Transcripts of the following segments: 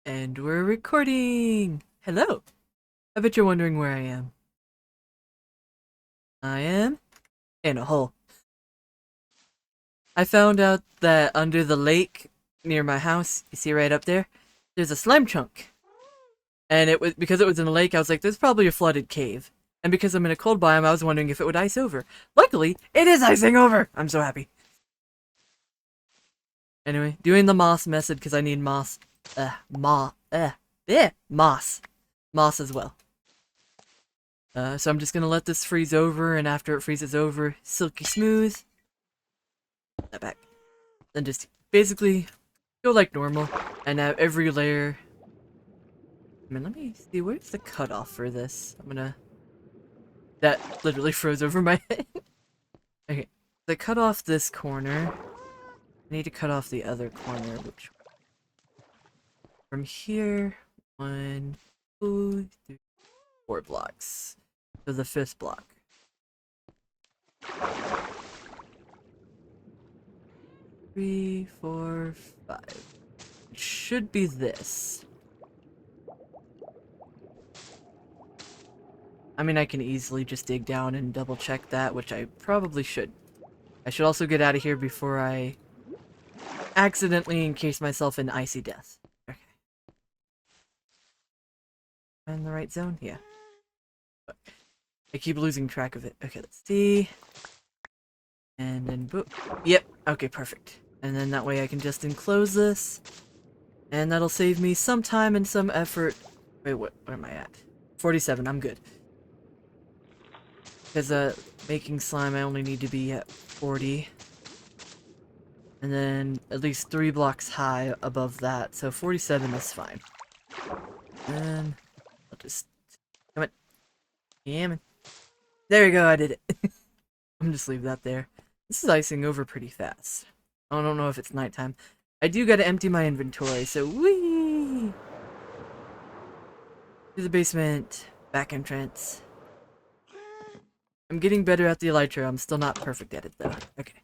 And we're recording! Hello! I bet you're wondering where I am. I am in a hole. I found out that under the lake near my house, you see right up there, there's a slime chunk. And it was because it was in a lake, I was like, there's probably a flooded cave. And because I'm in a cold biome, I was wondering if it would ice over. Luckily, it is icing over! I'm so happy. Anyway, doing the moss method because I need moss. Moss. Moss as well. So I'm just gonna let this freeze over, and after it freezes over, silky smooth. Put that back. Then just basically go like normal, and now every layer. I mean, let me see, where's the cutoff for this? That literally froze over my head. Okay, so I cut off this corner. I need to cut off the other corner, which from here, 1, 2, 3, 4 blocks. To the 5th block. 3, 4, 5. It should be this. I mean, I can easily just dig down and double check that, which I probably should. I should also get out of here before I accidentally encase myself in icy death. Okay. I'm in the right zone? Yeah. I keep losing track of it. Okay, let's see. And then boop. Yep. Okay, perfect. And then that way I can just enclose this. And that'll save me some time and some effort. Wait, where am I at? 47, I'm good. Because, making slime, I only need to be at 40. And then at least 3 blocks high above that, so 47 is fine. And I'll just... Come on. Yeah, man. There we go, I did it. I'm just leave that there. This is icing over pretty fast. I don't know if it's nighttime. I do gotta empty my inventory, so whee! To the basement. Back entrance. I'm getting better at the elytra. I'm still not perfect at it, though. Okay.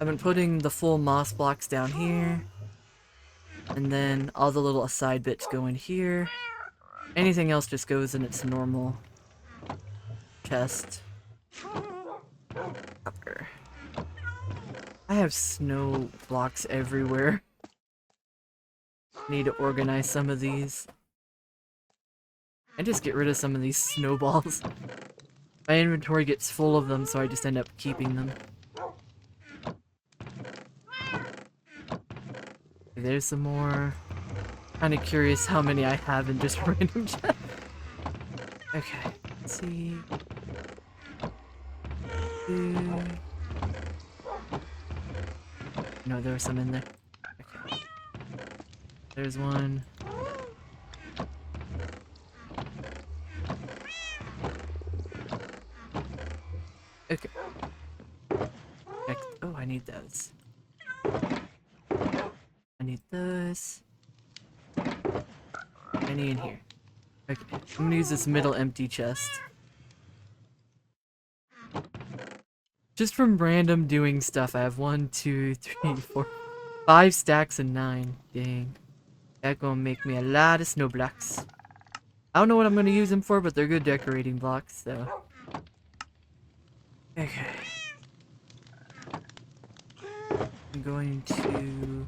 I've been putting the full moss blocks down here. And then all the little side bits go in here. Anything else just goes in its normal chest. Upper. I have snow blocks everywhere. Need to organize some of these. And just get rid of some of these snowballs. My inventory gets full of them, so I just end up keeping them. There's some more. Kinda curious how many I have in just random chests. Okay, let's see. No, there was some in there. Okay. There's one. Okay. Oh, I need those. I need those. Any in here. Okay, I'm gonna use this middle empty chest. Just from random doing stuff, I have 1, 2, 3, 4, 5 stacks and 9. Dang. That's gonna make me a lot of snow blocks. I don't know what I'm gonna use them for, but they're good decorating blocks, so. Okay. I'm going to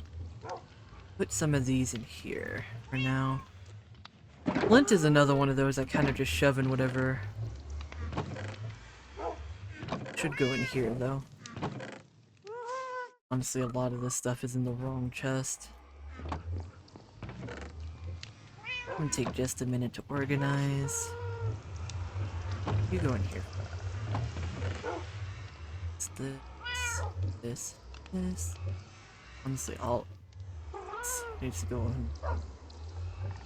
put some of these in here for now. Flint is another one of those I kind of just shove in whatever. Should go in here though. Honestly, a lot of this stuff is in the wrong chest. I'm gonna take just a minute to organize. You go in here. It's this. Honestly, all this needs to go in.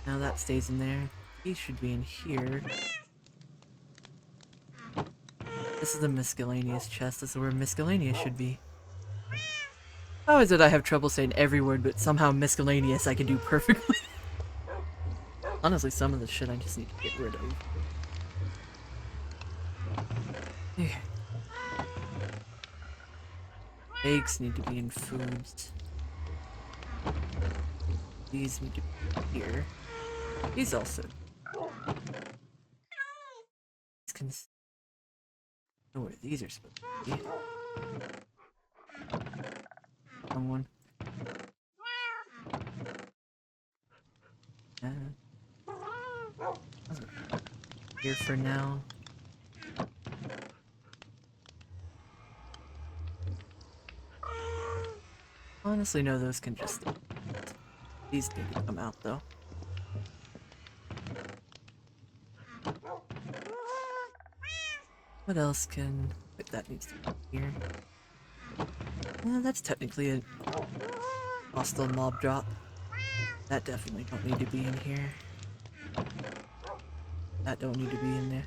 Now that stays in there. These should be in here. This is the miscellaneous chest. This is where miscellaneous should be. How is it I have trouble saying every word, but somehow miscellaneous I can do perfectly? Honestly, some of the shit I just need to get rid of. Okay. Eggs need to be in foods. These need to be here. These also. These can know where these are supposed to be. Someone. Here for now. Honestly, no, those can just stay. These need to come out though. What else can... Wait, that needs to be here. That's technically a hostile mob drop. That definitely don't need to be in here. That don't need to be in there.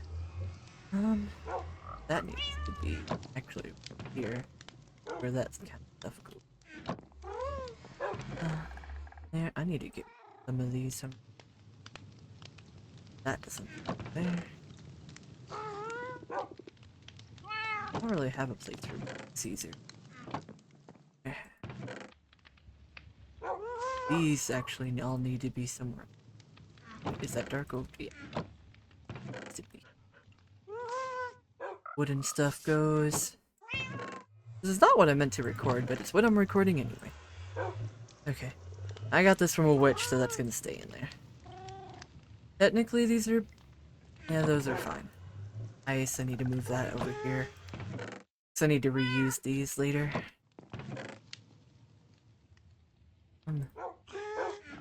That needs to be actually here, where that's kind of difficult. There, I need to get some of these. That doesn't go there. I don't really have a playthrough with Caesar. These actually all need to be somewhere. Is that dark oak? Yeah. Wooden stuff goes. This is not what I meant to record, but it's what I'm recording anyway. Okay. I got this from a witch, so that's gonna stay in there. Technically, these are... Yeah, those are fine. I need to move that over here. So I need to reuse these later.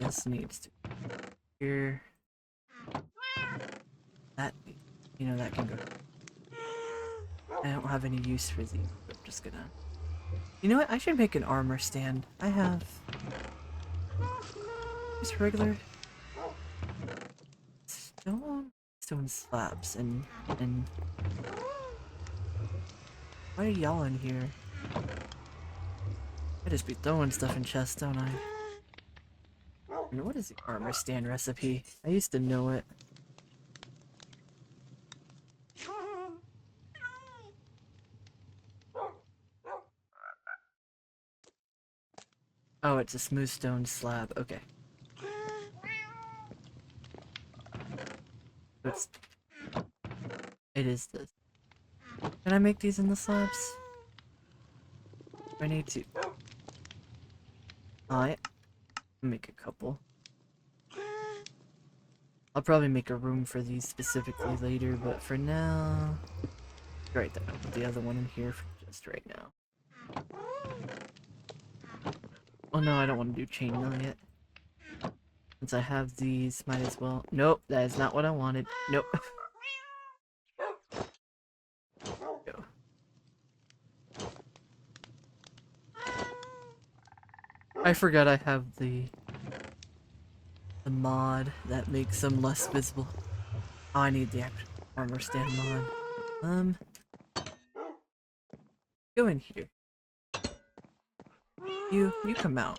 This needs to be here. That, you know, that can go. I don't have any use for these, but I'm just gonna... You know what? I should make an armor stand. I have... Just regular... Stone slabs, and... Why are y'all in here? I just be throwing stuff in chests, don't I? And what is the armor stand recipe? I used to know it. Oh, it's a smooth stone slab. Okay. It is this. Can I make these in the slabs? I need to. Alright. Make a couple. I'll probably make a room for these specifically later, but for now... Right then, I'll put the other one in here for just right now. Oh no, I don't want to do chainmail yet. Since I have these, might as well... Nope, that is not what I wanted. Nope. Go. I forgot I have the mod that makes them less visible. Oh, I need the actual armor stand mod. Go in here. You come out.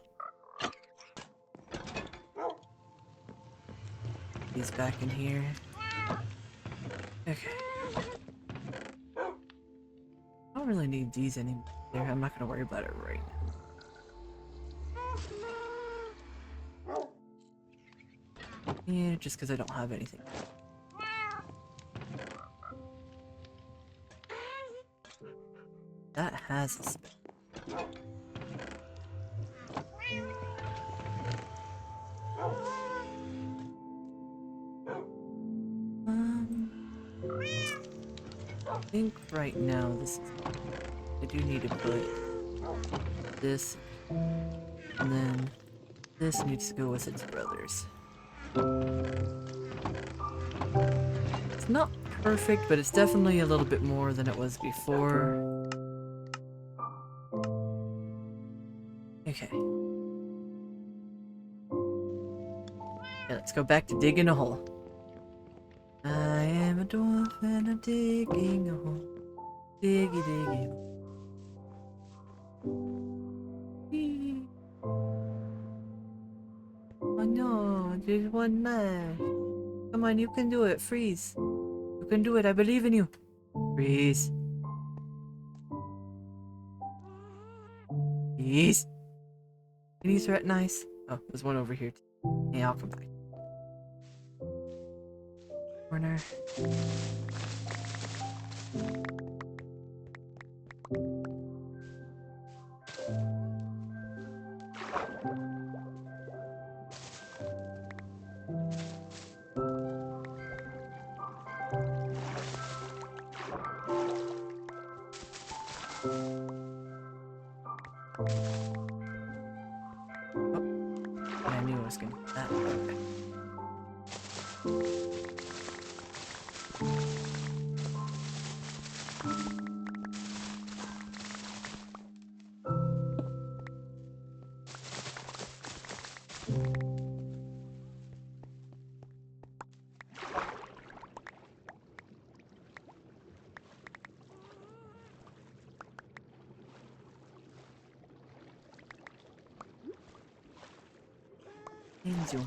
He's back in here. Okay. I don't really need these anymore. I'm not gonna worry about it right now. Yeah, just because I don't have anything. That has a spell. I think right now this is... I do need to put this, and then this needs to go with its brothers. It's not perfect, but it's definitely a little bit more than it was before. Okay. Yeah, let's go back to digging a hole. I am a dwarf and I'm digging a hole. Diggy diggy. Oh no, there's one left. Come on, you can do it. Freeze. You can do it. I believe in you. Freeze. Freeze. Can you threat nice? Oh, there's one over here. Yeah, I'll come back. Corner. Oh, I knew I was gonna do that. Okay. Angel.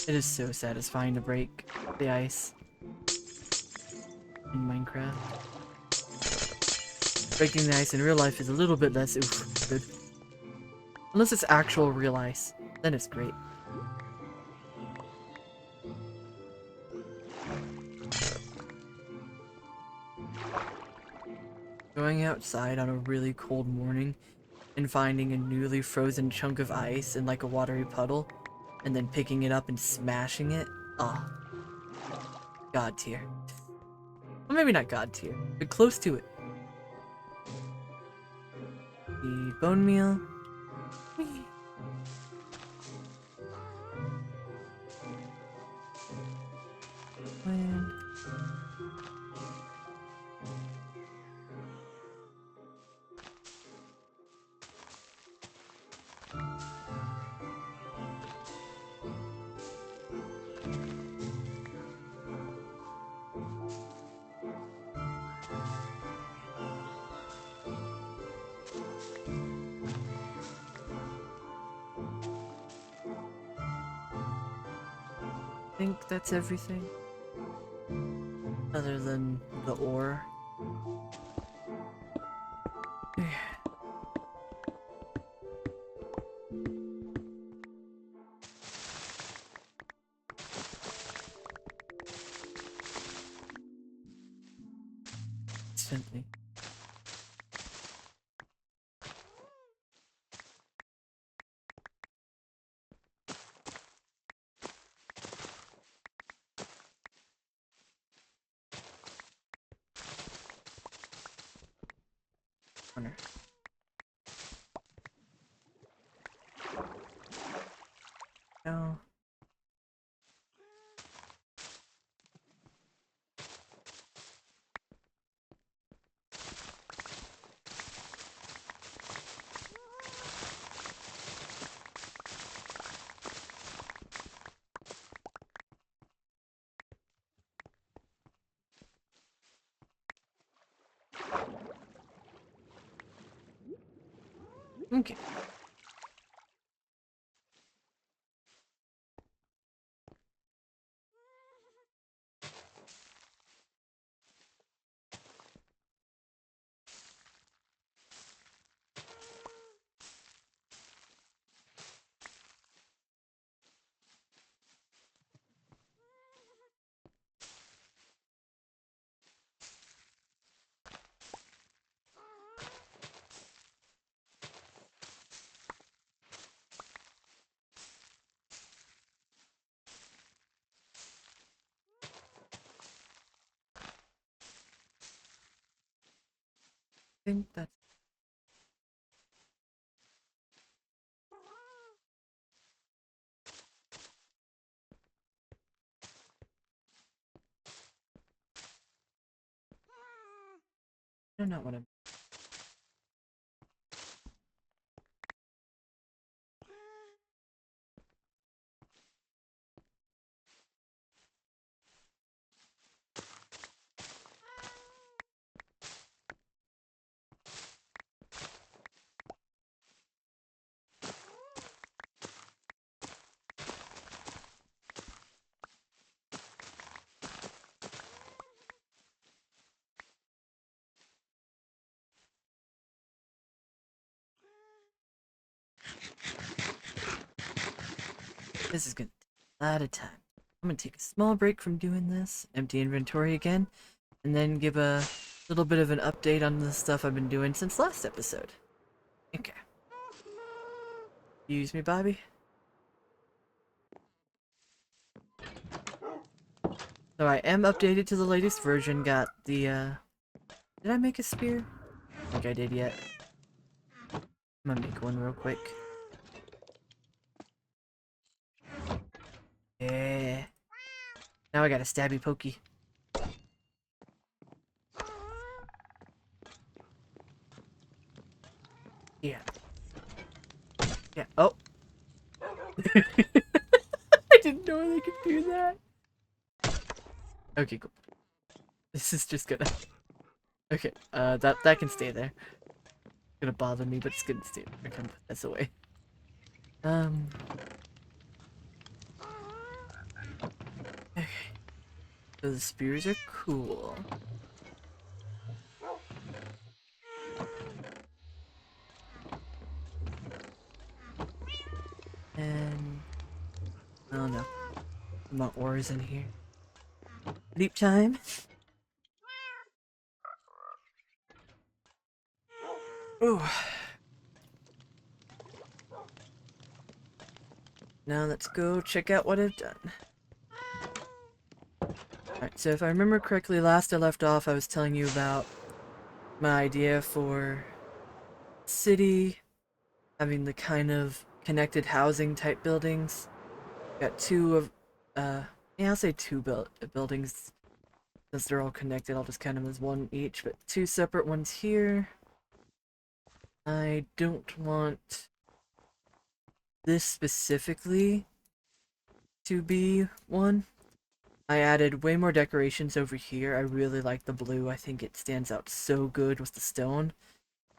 It is so satisfying to break the ice in Minecraft. Breaking the ice in real life is a little bit less good. Unless it's actual real ice, then it's great. Going outside on a really cold morning and finding a newly frozen chunk of ice in like a watery puddle, and then picking it up and smashing it. Oh, god tier. Well, maybe not god tier, but close to it. The bone meal. Whee. When... I think that's everything. Other than the ore. Instantly. Corner. No. Okay. I think that's... I don't know what I'm... This is gonna take a lot of time. I'm gonna take a small break from doing this, empty inventory again, and then give a little bit of an update on the stuff I've been doing since last episode. Okay. Excuse me, Bobby. So I am updated to the latest version, got the, did I make a spear? I don't think I did yet. I'm gonna make one real quick. Yeah. Now I got a stabby pokey. Yeah. Yeah. Oh. I didn't know they could do that. Okay, cool. This is just gonna... Okay, that can stay there. It's gonna bother me, but it's gonna stay there. I can put this away. Okay. So the spears are cool. And... Oh no. My ores in here. Sleep time. Ooh. Now let's go check out what I've done. Alright, so if I remember correctly, last I left off I was telling you about my idea for city, having the kind of connected housing type buildings. Got two of, yeah, I'll say two buildings, since they're all connected. I'll just count them as one each, but two separate ones here. I don't want this specifically to be one. I added way more decorations over here. I really like the blue. I think it stands out so good with the stone.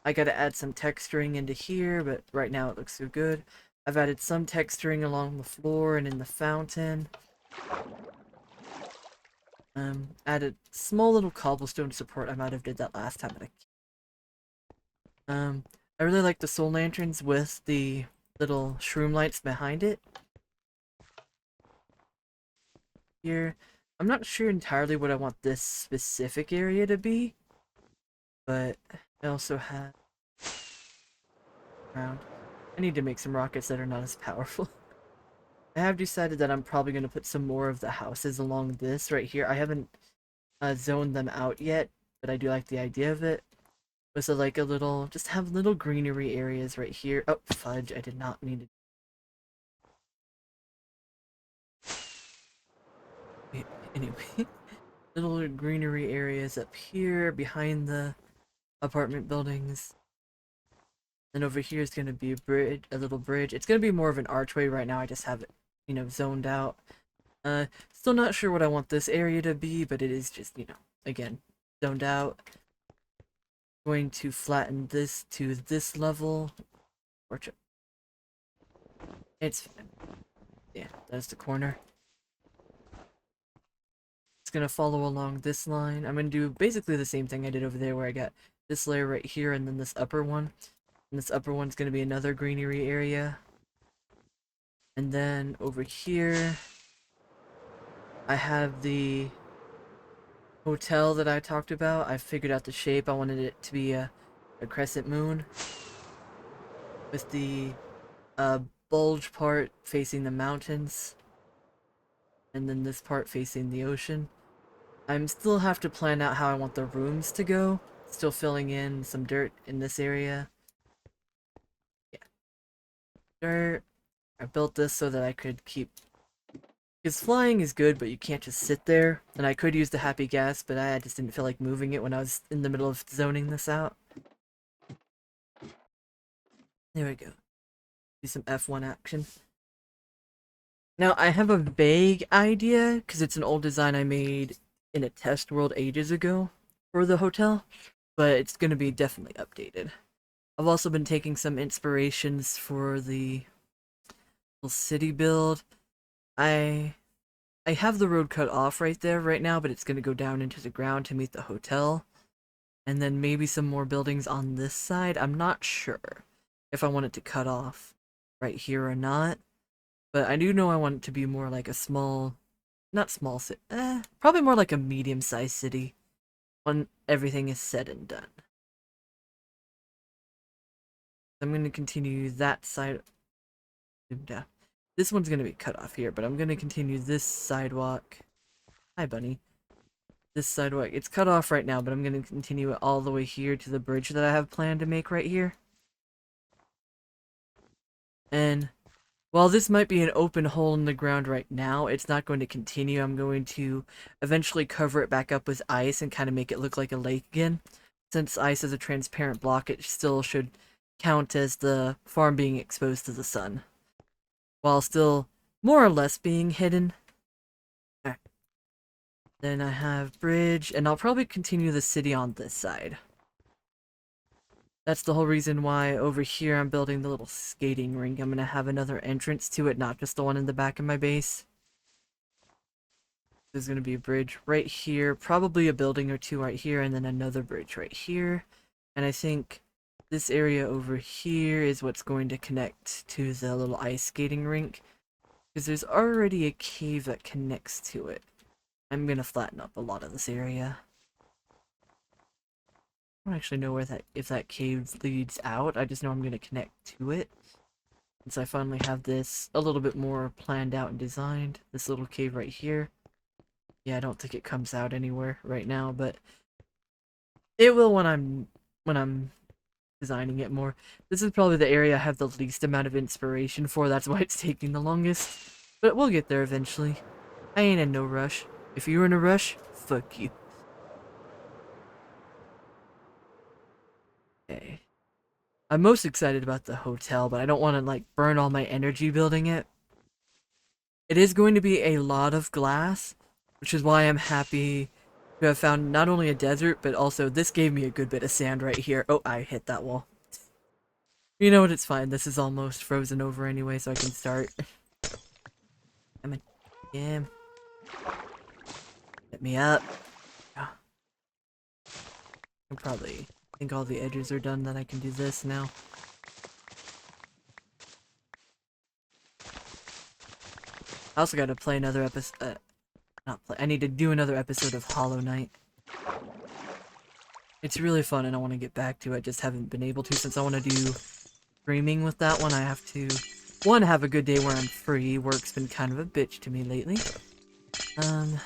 I gotta add some texturing into here, but right now it looks so good. I've added some texturing along the floor and in the fountain. Added small little cobblestone support. I might have did that last time. I really like the soul lanterns with the little shroom lights behind it. Here, I'm not sure entirely what I want this specific area to be, but I also have around. I need to make some rockets that are not as powerful. I have decided that I'm probably going to put some more of the houses along this right here. I haven't zoned them out yet, but I do like the idea of it. So like a little, just have little greenery areas right here. Oh, fudge, I did not mean to... Anyway, little greenery areas up here behind the apartment buildings. Then over here is going to be a bridge, a little bridge. It's going to be more of an archway right now. I just have it, you know, zoned out. Still not sure what I want this area to be, but it is just, you know, again, zoned out. Going to flatten this to this level. It's fine. Yeah, that's the corner. It's gonna follow along this line. I'm gonna do basically the same thing I did over there where I got this layer right here and then this upper one. And this upper one's gonna be another greenery area. And then over here, I have the hotel that I talked about. I figured out the shape. I wanted it to be a crescent moon with the bulge part facing the mountains and then this part facing the ocean. I still have to plan out how I want the rooms to go. Still filling in some dirt in this area. Yeah. Dirt. I built this so that I could keep... Because flying is good, but you can't just sit there. And I could use the happy gas, but I just didn't feel like moving it when I was in the middle of zoning this out. There we go. Do some F1 action. Now, I have a vague idea, because it's an old design I made in a test world ages ago for the hotel, but it's going to be definitely updated. I've also been taking some inspirations for the little city build. I have the road cut off right there right now, but it's going to go down into the ground to meet the hotel. And then maybe some more buildings on this side. I'm not sure if I want it to cut off right here or not. But I do know I want it to be more like a small, not small city, probably more like a medium-sized city when everything is said and done. I'm going to continue that side. Yeah. This one's going to be cut off here, but I'm going to continue this sidewalk. Hi, bunny. This sidewalk. It's cut off right now, but I'm going to continue it all the way here to the bridge that I have planned to make right here. And while this might be an open hole in the ground right now, it's not going to continue. I'm going to eventually cover it back up with ice and kind of make it look like a lake again. Since ice is a transparent block, it still should count as the farm being exposed to the sun, while still more or less being hidden. Right. Then I have bridge, and I'll probably continue the city on this side. That's the whole reason why over here I'm building the little skating rink. I'm going to have another entrance to it, not just the one in the back of my base. There's going to be a bridge right here, probably a building or two right here, and then another bridge right here. And I think this area over here is what's going to connect to the little ice skating rink, because there's already a cave that connects to it. I'm going to flatten up a lot of this area. I don't actually know where if that cave leads out. I just know I'm going to connect to it. Since I finally have this a little bit more planned out and designed. This little cave right here. Yeah, I don't think it comes out anywhere right now, but it will when I'm designing it more. This is probably the area I have the least amount of inspiration for. That's why it's taking the longest. But we'll get there eventually. I ain't in no rush. If you're in a rush, fuck you. Okay. I'm most excited about the hotel, but I don't want to like burn all my energy building it. It is going to be a lot of glass, which is why I'm happy to have found not only a desert, but also this gave me a good bit of sand right here. Oh, I hit that wall. You know what, it's fine. This is almost frozen over anyway, so I can start. Come on. Yeah. Hit me up. Yeah. I think all the edges are done, then I can do this now. I also gotta play another episode, I need to do another episode of Hollow Knight. It's really fun and I want to get back to it, just haven't been able to since I want to do streaming with that one. I have to, one, have a good day where I'm free. Work's been kind of a bitch to me lately. And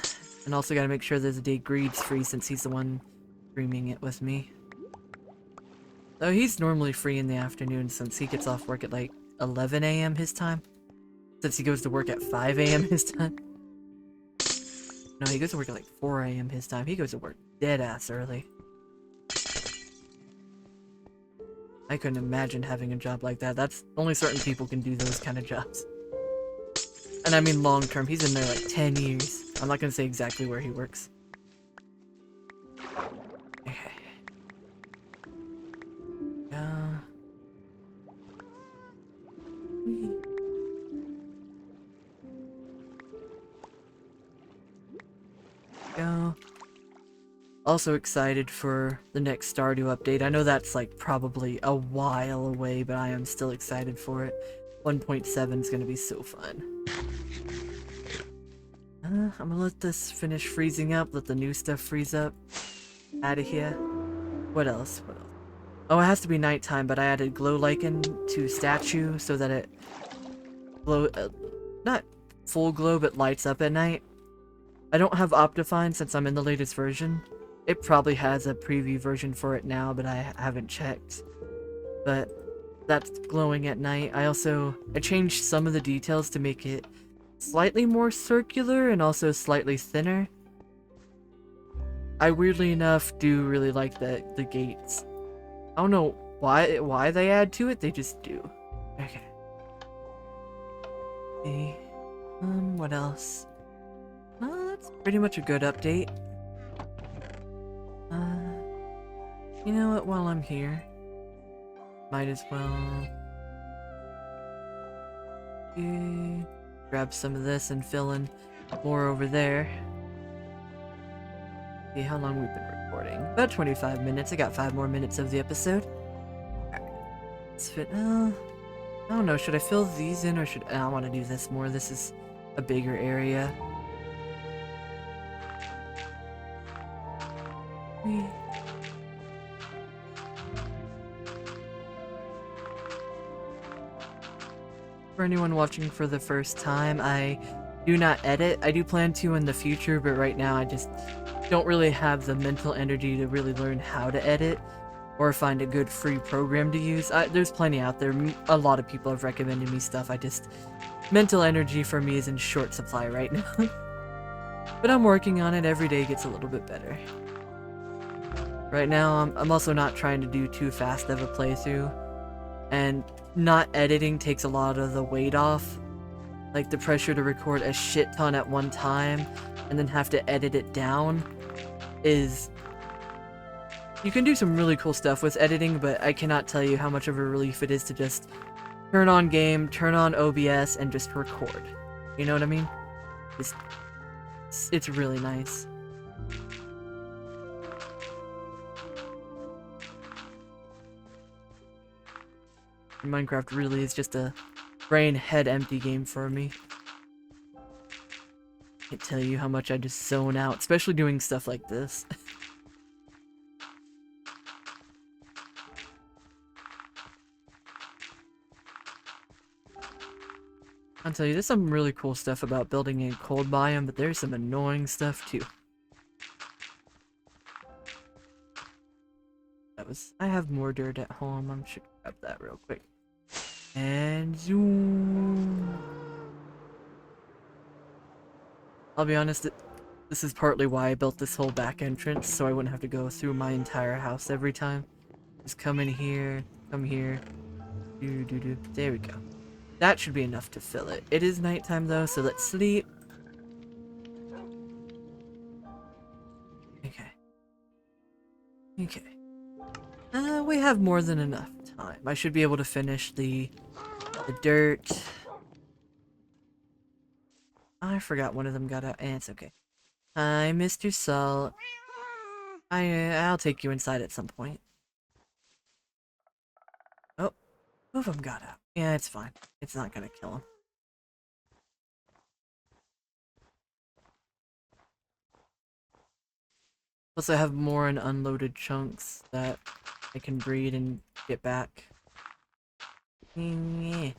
also gotta make sure there's a day Greed's free since he's the one streaming it with me. So he's normally free in the afternoon since he gets off work at like 11 AM his time. Since he goes to work at 5 AM his time. No, he goes to work at like 4 AM his time. He goes to work dead ass early. I couldn't imagine having a job like that. That's only certain people can do those kind of jobs. And I mean long term. He's in there like 10 years. I'm not gonna say exactly where he works. Okay. Go. Also excited for the next Stardew update. I know that's like probably a while away, but I am still excited for it. 1.7 is gonna be so fun. I'm gonna let this finish freezing up, let the new stuff freeze up. Out of here. What else? What else? Oh, it has to be nighttime, but I added glow lichen to statue so that it glow, not full glow, but lights up at night. I don't have Optifine since I'm in the latest version. It probably has a preview version for it now, but I haven't checked. But that's glowing at night. I changed some of the details to make it slightly more circular and also slightly thinner. I weirdly enough do really like the gates. I don't know why they add to it, they just do. Okay. Okay. What else? That's pretty much a good update. You know what, while I'm here, might as well grab some of this and fill in more over there. See how long we've been recording. About 25 minutes. I got 5 more minutes of the episode. Alright. Let's fit. I don't know, should I fill these in or should I want to do this more? This is a bigger area. For anyone watching for the first time, I do not edit. I do plan to in the future, but right now I just don't really have the mental energy to really learn how to edit or find a good free program to use. There's plenty out there. A lot of people have recommended me stuff. Mental energy for me is in short supply right now. But I'm working on it. Every day gets a little bit better. Right now, I'm also not trying to do too fast of a playthrough. And not editing takes a lot of the weight off. Like the pressure to record a shit ton at one time and then have to edit it down is... You can do some really cool stuff with editing, but I cannot tell you how much of a relief it is to just turn on game, turn on OBS, and just record. You know what I mean? It's really nice. Minecraft really is just a brain head empty game for me. Can't tell you how much I just zone out, especially doing stuff like this. I'll tell you, there's some really cool stuff about building in cold biome, but there's some annoying stuff too. I have more dirt at home. I should grab that real quick. And zoom. I'll be honest, this is partly why I built this whole back entrance, so I wouldn't have to go through my entire house every time. Just come in here, come here. There we go. That should be enough to fill it. It is nighttime though, so let's sleep. Okay. Okay. We have more than enough time. I should be able to finish the dirt. I forgot one of them got out. It's okay. Hi, Mr. Salt. I'll take you inside at some point. Oh, two of them got out. Yeah, it's fine. It's not gonna kill him. Plus, I have more and unloaded chunks that I can breed and get back. Yeah,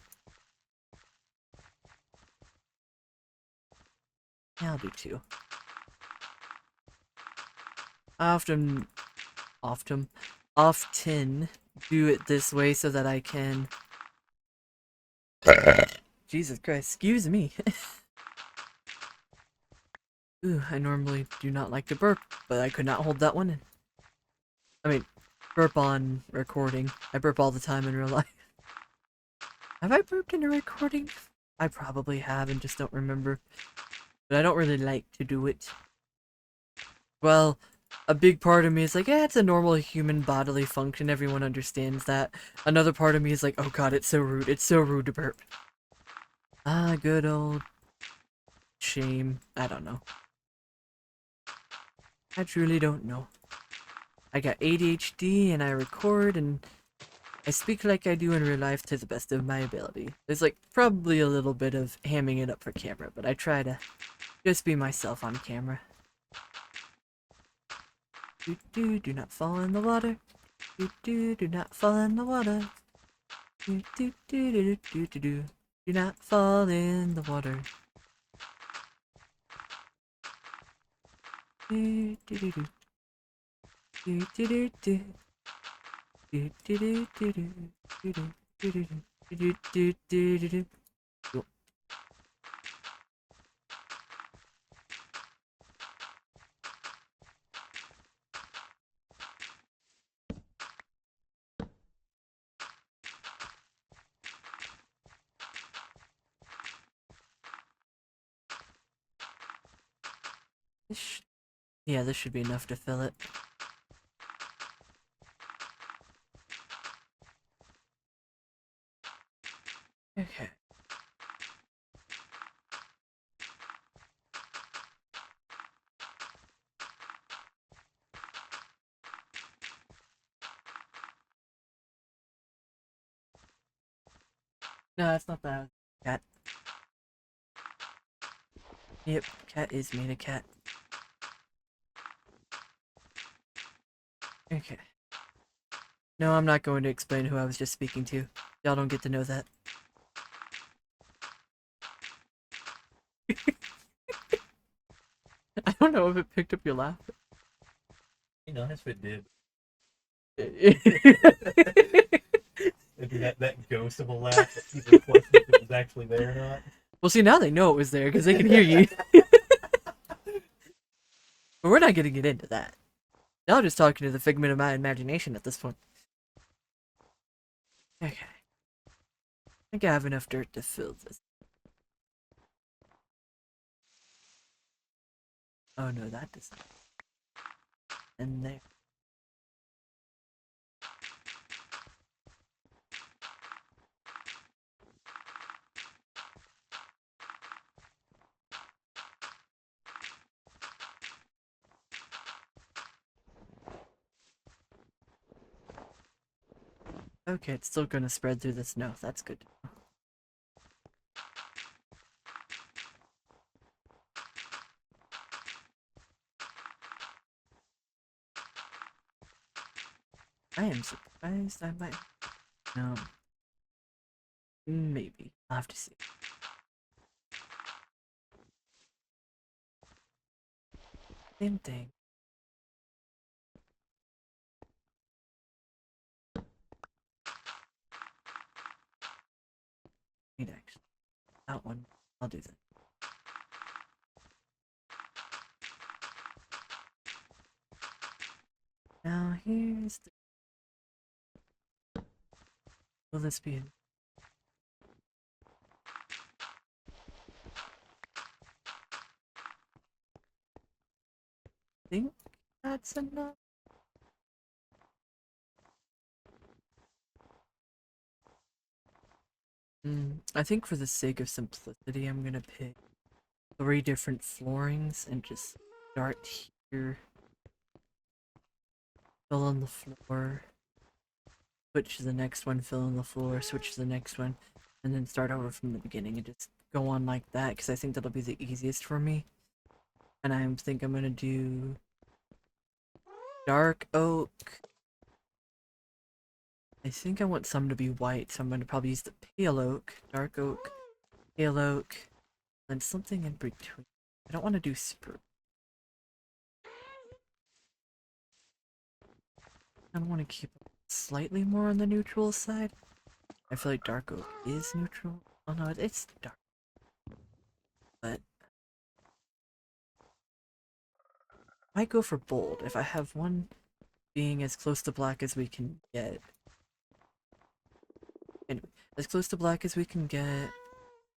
I'll do two. I often do it this way so that I can... Jesus Christ, excuse me. Ooh, I normally do not like to burp, but I could not hold that one in. I mean, burp on recording. I burp all the time in real life. Have I burped in a recording? I probably have and just don't remember. But I don't really like to do it. Well, a big part of me is like, yeah, it's a normal human bodily function. Everyone understands that. Another part of me is like, oh god, it's so rude. It's so rude to burp. Ah, good old shame. I don't know. I truly don't know. I got ADHD and I record and I speak like I do in real life to the best of my ability. There's like probably a little bit of hamming it up for camera, but I try to just be myself on camera. Do not fall in the water. Do not fall in the water. Do not fall in the water. Yeah, this should be enough to fill it. Okay. No, it's not that. Cat. Yep, cat is made a cat. Okay. No, I'm not going to explain who I was just speaking to. Y'all don't get to know that. I don't know if it picked up your laugh. You know, if it did. that ghost of a laugh that people questioned if it was actually there or not. Well, see, now they know it was there because they can hear you. But we're not going to get into that. Y'all just talking to the figment of my imagination at this point. Okay. I think I have enough dirt to fill this. Oh no, that doesn't. And there. Okay, it's still gonna spread through the snow. That's good. I am surprised I might. No. Maybe. I'll have to see. Same thing. Wait, actually. That one. I'll do that. Now here's the. Will this be in? I think that's enough. I think for the sake of simplicity, I'm gonna pick 3 different floorings and just start here. Fill in the floor. Switch to the next one, fill in the floor, switch to the next one, and then start over from the beginning and just go on like that, because I think that'll be the easiest for me. And I think I'm gonna do dark oak. I think I want some to be white, so I'm gonna probably use the pale oak, pale oak, and something in between. I don't want to do spruce. I want to keep it slightly more on the neutral side. I feel like dark oak is neutral. Oh no, it's dark. But I might go for bold. If I have one being as close to black as we can get. Anyway, as close to black as we can get,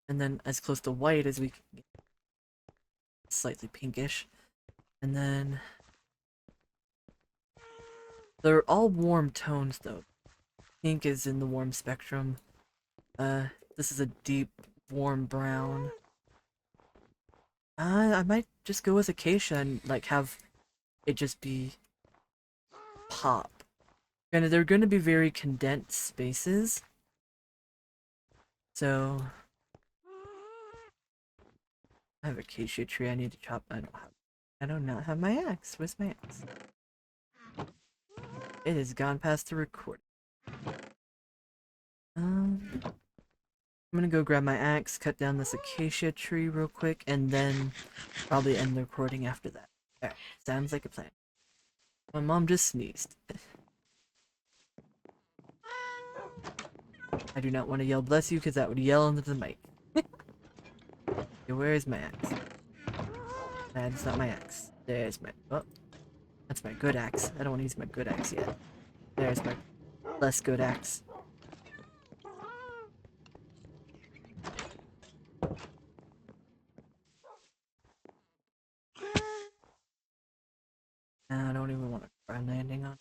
and then as close to white as we can get. Slightly pinkish. And then they're all warm tones though. Pink is in the warm spectrum. This is a deep warm brown. I might just go with acacia and like have it just be pop. And they're going to be very condensed spaces. So I have a acacia tree I need to chop. I do not have my axe. Where's my axe? It has gone past the record. I'm gonna go grab my axe, cut down this acacia tree real quick, and then probably end the recording after that. Alright, sounds like a plan. My mom just sneezed. I do not want to yell bless you because that would yell into the mic. Okay, where is my axe? That's not my axe. There's my... Oh, that's my good axe. I don't want to use my good axe yet. There's my less good axe. I don't even want to try landing on.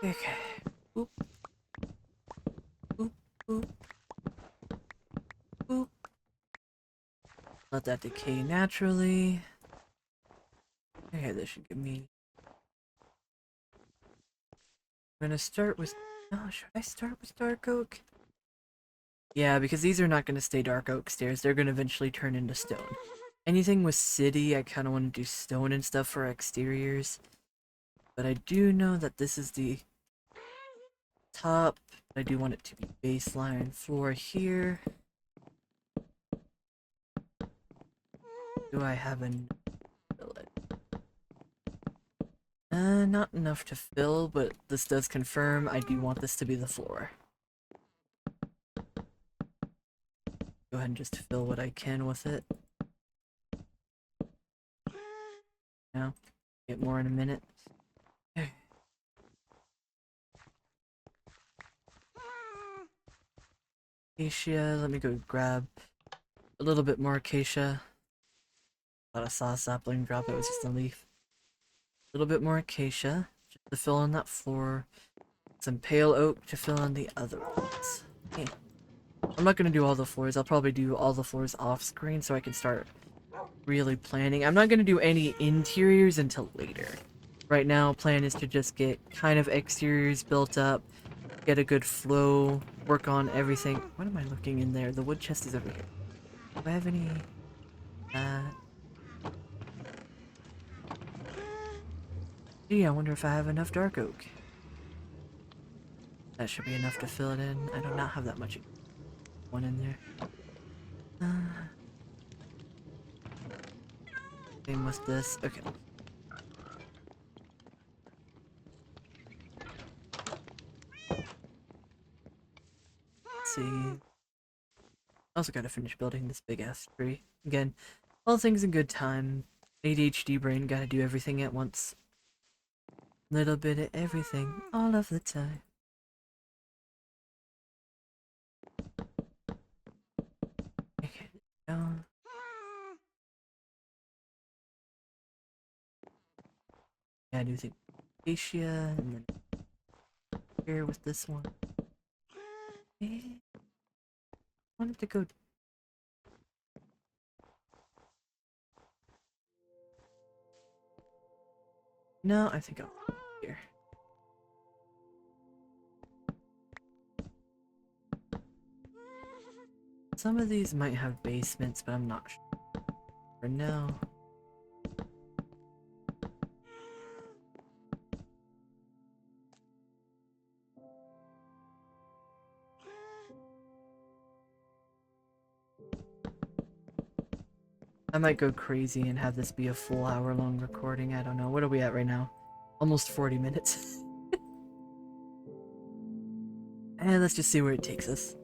Okay. Oop. Oop. Oop. Oop. Let that decay naturally. Okay, this should give me... I'm gonna start with Oh, should I start with dark oak? Yeah, because these are not going to stay dark oak stairs. They're going to eventually turn into stone. Anything with city, I kind of want to do stone and stuff for exteriors. But I do know that this is the top. I do want it to be baseline floor here. Do I have an fillet? Not enough to fill, but this does confirm I do want this to be the floor. Go ahead and just fill what I can with it. Now, get more in a minute. Acacia, let me go grab a little bit more acacia. Thought I saw a sapling drop, it was just a leaf. A little bit more acacia, just to fill in that floor. Some pale oak to fill in the other ones. Okay. I'm not gonna do all the floors, I'll probably do all the floors off screen so I can start really planning. I'm not gonna do any interiors until later. Right now, plan is to just get kind of exteriors built up, get a good flow, work on everything. What am I looking in there? The wood chest is over here. Do I have any... Gee, I wonder if I have enough dark oak. That should be enough to fill it in. I do not have that much one in there. Same with this. Okay. Let's see. Also gotta finish building this big ass tree. Again, all things in good time. ADHD brain gotta do everything at once. Little bit of everything, all of the time. Okay, down. Yeah, I do think acacia, and then here with this one. I wanted to go. No, I think I'll go here. Some of these might have basements, but I'm not sure. For now. I might go crazy and have this be a full hour-long recording. I don't know. What are we at right now? Almost 40 minutes. And let's just see where it takes us.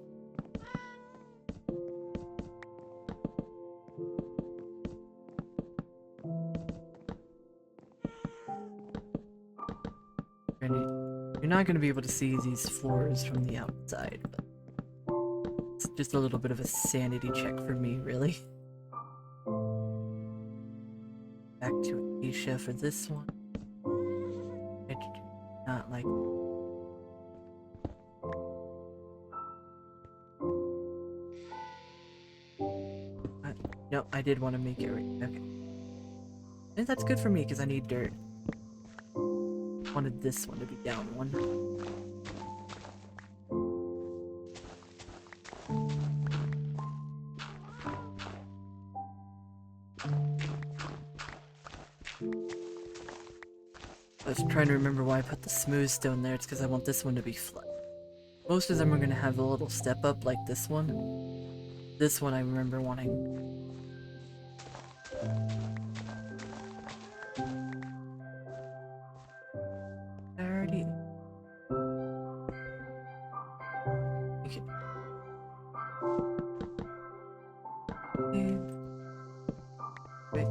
You're not going to be able to see these floors from the outside, but it's just a little bit of a sanity check for me, really. Back to Acacia for this one. I do not like... No, I did want to make it right. Okay. And that's good for me, because I need dirt. Wanted this one to be down one. I was trying to remember why I put the smooth stone there. It's because I want this one to be flat. Most of them are going to have a little step up like this one. This one I remember wanting. I already... Okay. Quick.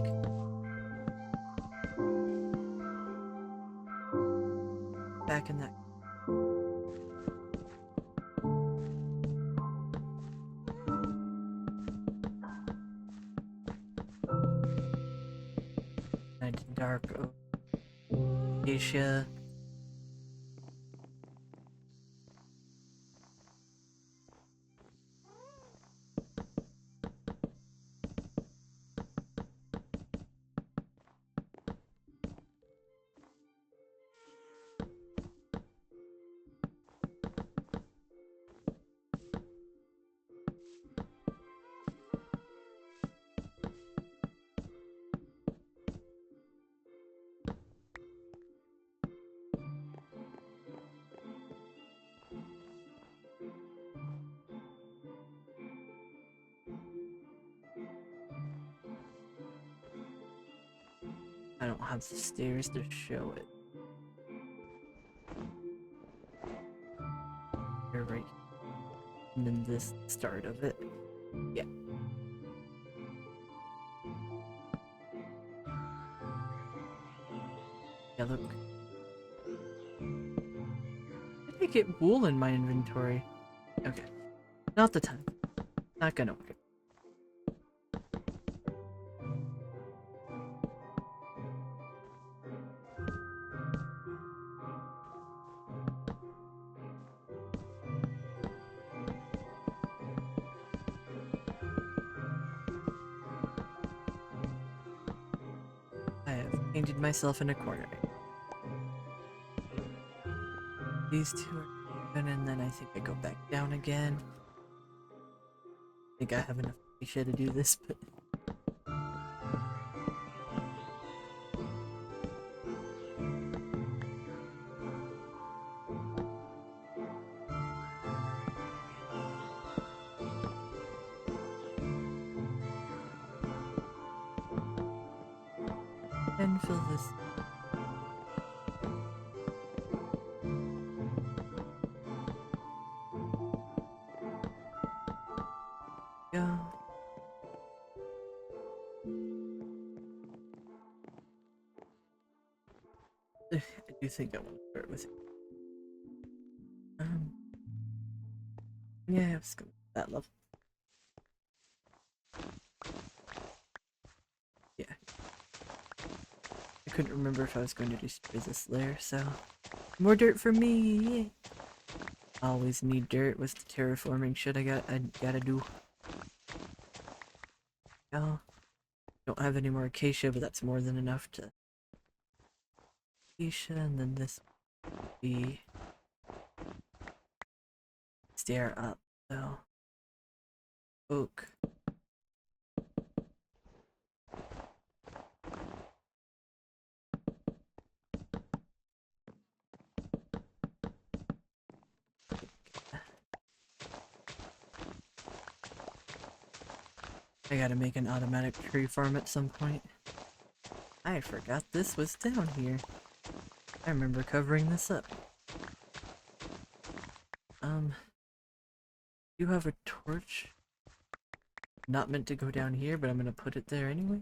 Back in that. I did dark oak. Acacia. don't have the stairs to show it. They're right here. And then this start of it. Yeah. Yeah, look. Did I get wool in my inventory? Okay. Not the time. Not gonna work. I have painted myself in a corner. These two are good, and then I think I go back down again. I think I have enough shit to do this, but... And fill this. Yeah. I do think I want to start with it. Yeah, let's go with that level. Yeah. I couldn't remember if I was going to destroy this layer, so... More dirt for me! Yay. Always need dirt with the terraforming shit I gotta do. Oh. Don't have any more acacia, but that's more than enough to... Acacia, and then this will be... Stair up, so... Oak. I gotta make an automatic tree farm at some point. I forgot this was down here. I remember covering this up. You have a torch? Not meant to go down here, but I'm gonna put it there anyway.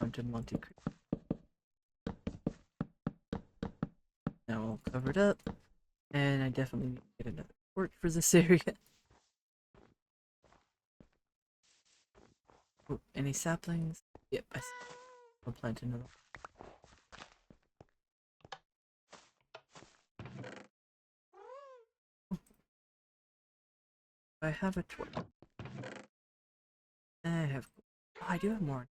Mountain Monte Creek. Now all covered up. And I definitely need to get another torch for this area. Oh, any saplings? Yep, I'll plant another. Oh, I have a torch. I have. Oh, I do have more.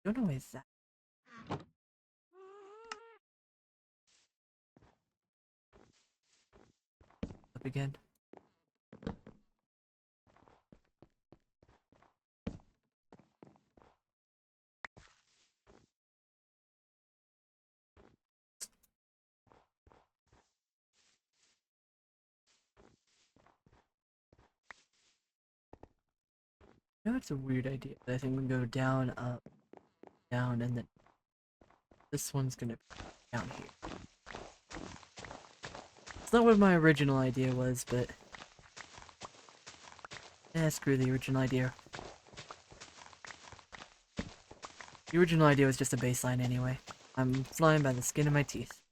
Don't know where is that. Up again. You know, it's a weird idea, but I think we go down, up, down, and then this one's gonna be down here. It's not what my original idea was, but yeah, screw the original idea. The original idea was just a baseline anyway. I'm flying by the skin of my teeth.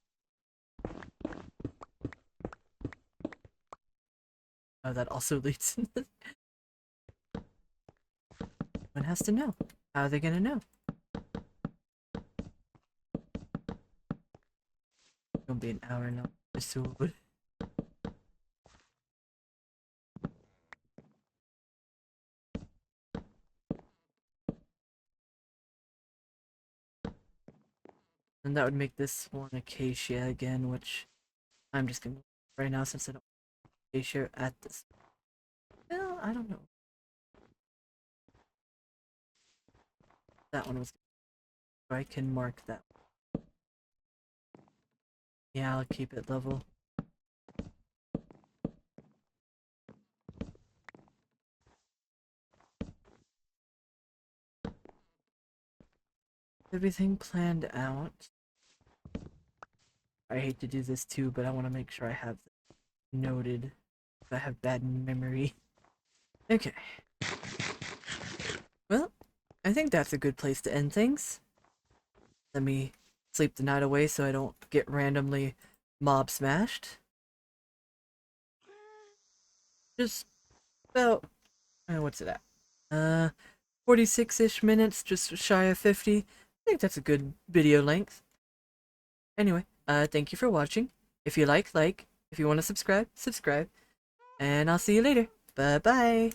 Oh, that also leads. One has to know. How are they gonna know? It's gonna be an hour now. Episode. And that would make this one acacia again, which I'm just gonna right now since I don't have acacia at this. Well, I don't know. That one was. I can mark that. Yeah, I'll keep it level. Everything planned out. I hate to do this too, but I want to make sure I have noted. I have bad memory. Okay. Well, I think that's a good place to end things. Let me sleep the night away so I don't get randomly mob smashed. Just about, what's it at? 46-ish minutes, just shy of 50. I think that's a good video length. Anyway, thank you for watching. If you like. If you want to subscribe, subscribe. And I'll see you later. Bye-bye.